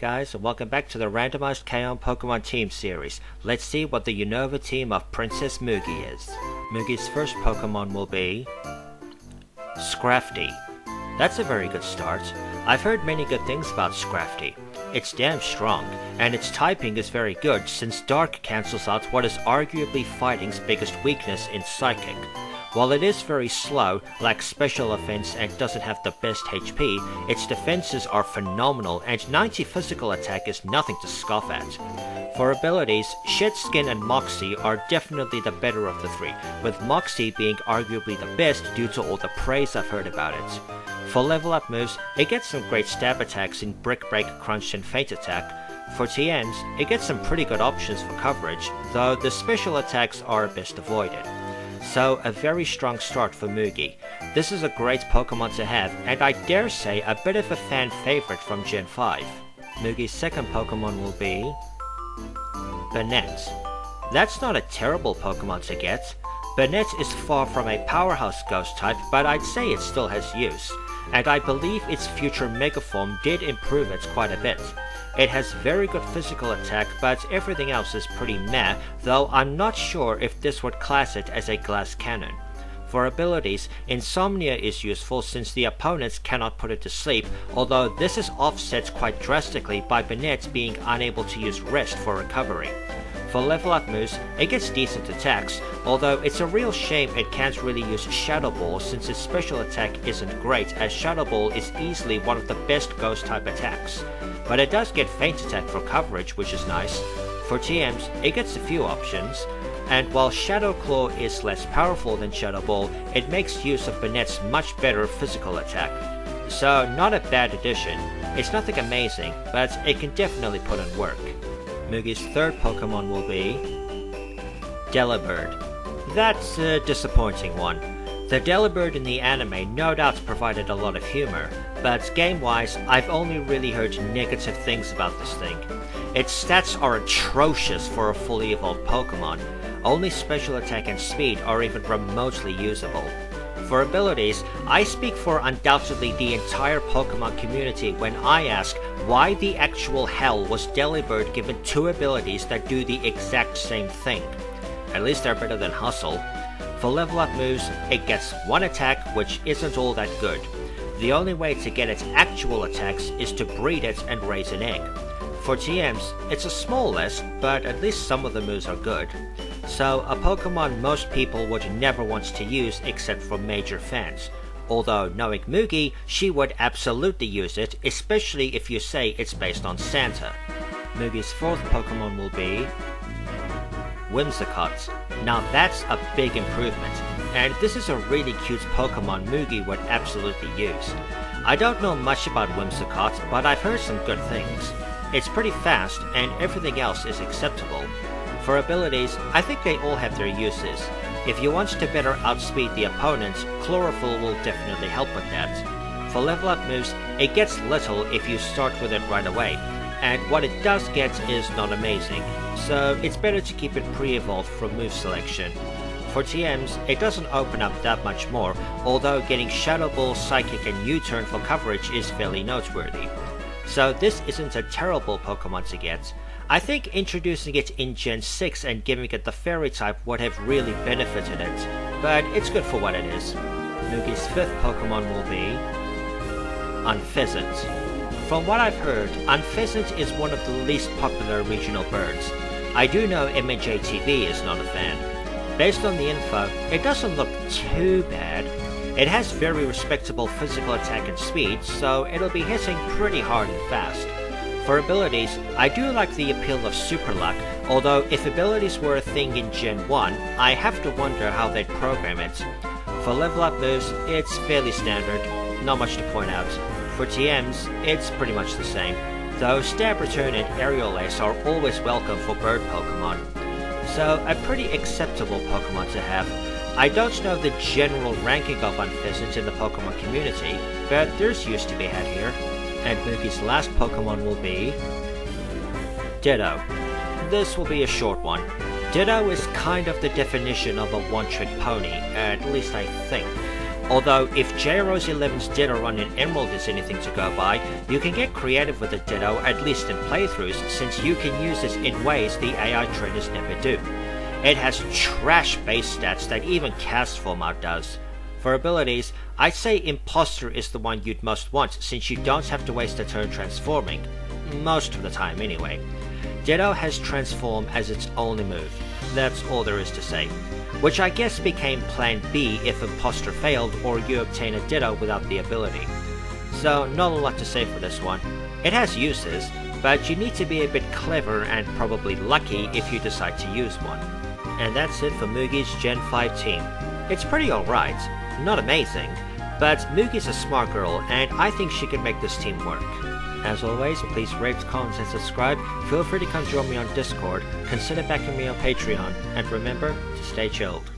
guys, and welcome back to the randomized K-On! Pokemon Team series. Let's see what the Unova team of Princess Mugi is. Mugi's first Pokemon will be Scrafty. That's a very good start. I've heard many good things about Scrafty. It's damn strong, and its typing is very good since Dark cancels out what is arguably fighting's biggest weakness in Psychic. While it is very slow, lacks special offense and doesn't have the best HP, its defenses are phenomenal and 90 physical attack is nothing to scoff at. For abilities, Shed Skin and Moxie are definitely the better of the three, with Moxie being arguably the best due to all the praise I've heard about it. For level up moves, it gets some great stab attacks in Brick Break, Crunch and Feint Attack. For TMs, it gets some pretty good options for coverage, though the special attacks are best avoided. So a very strong start for Mugi. This is a great Pokemon to have, and I dare say a bit of a fan favorite from Gen 5. Mugi's second Pokemon will be Banette. That's not a terrible Pokemon to get. Banette is far from a powerhouse ghost type, but I'd say it still has use, and I believe its future Mega Form did improve it quite a bit. It has very good physical attack, but everything else is pretty meh, though I'm not sure if this would class it as a glass cannon. For abilities, Insomnia is useful since the opponents cannot put it to sleep, although this is offset quite drastically by Banette being unable to use rest for recovery. For level up moves, it gets decent attacks, although it's a real shame it can't really use Shadow Ball since its special attack isn't great, as Shadow Ball is easily one of the best ghost type attacks. But it does get Feint Attack for coverage, which is nice. For TMs, it gets a few options, and while Shadow Claw is less powerful than Shadow Ball, it makes use of Banette's much better physical attack. So not a bad addition. It's nothing amazing, but it can definitely put in work. Mugi's third Pokemon will be Delibird. That's a disappointing one. The Delibird in the anime no doubt provided a lot of humor, but game-wise, I've only really heard negative things about this thing. Its stats are atrocious for a fully evolved Pokemon. Only special attack and speed are even remotely usable. For abilities, I speak for undoubtedly the entire Pokemon community when I ask why the actual hell was Delibird given two abilities that do the exact same thing. At least they're better than Hustle. For level up moves, it gets one attack, which isn't all that good. The only way to get its actual attacks is to breed it and raise an egg. For TMs, it's a small list, but at least some of the moves are good. So a Pokemon most people would never want to use except for major fans. Although knowing Mugi, she would absolutely use it, especially if you say it's based on Santa. Mugi's fourth Pokemon will be Whimsicott. Now that's a big improvement, and this is a really cute Pokemon Mugi would absolutely use. I don't know much about Whimsicott, but I've heard some good things. It's pretty fast, and everything else is acceptable. For abilities, I think they all have their uses. If you want to better outspeed the opponent, Chlorophyll will definitely help with that. For level up moves, it gets little if you start with it right away, and what it does get is not amazing, so it's better to keep it pre-evolved from move selection. For TMs, it doesn't open up that much more, although getting Shadow Ball, Psychic and U-Turn for coverage is fairly noteworthy. So this isn't a terrible Pokemon to get. I think introducing it in Gen 6 and giving it the Fairy type would have really benefited it, but it's good for what it is. Mugi's fifth Pokemon will be Unpheasant. From what I've heard, Unpheasant is one of the least popular regional birds. I do know MNJTV is not a fan. Based on the info, it doesn't look too bad. It has very respectable physical attack and speed, so it'll be hitting pretty hard and fast. For abilities, I do like the appeal of Super Luck, although if abilities were a thing in Gen 1, I have to wonder how they'd program it. For level up moves, it's fairly standard, not much to point out. For TMs, it's pretty much the same, though Stab Return and Aerial Ace are always welcome for bird Pokemon. So a pretty acceptable Pokemon to have. I don't know the general ranking of Unpheasant in the Pokemon community, but there's use to be had here. And Mugi's last Pokemon will be Ditto. This will be a short one. Ditto is kind of the definition of a one-trick pony, at least I think. Although, if J-Rose 11's Ditto run in Emerald is anything to go by, you can get creative with the Ditto, at least in playthroughs, since you can use this in ways the AI trainers never do. It has trash base stats that even cast format does. For abilities, I'd say Imposter is the one you'd most want, since you don't have to waste a turn transforming. Most of the time anyway. Ditto has Transform as its only move. That's all there is to say. Which I guess became plan B if Imposter failed or you obtain a Ditto without the ability. So not a lot to say for this one. It has uses, but you need to be a bit clever and probably lucky if you decide to use one. And that's it for Mugi's Gen 5 team. It's pretty alright, not amazing, but Mugi's a smart girl and I think she can make this team work. As always, please rate, comment and subscribe, feel free to come join me on Discord, consider backing me on Patreon, and remember to stay chilled.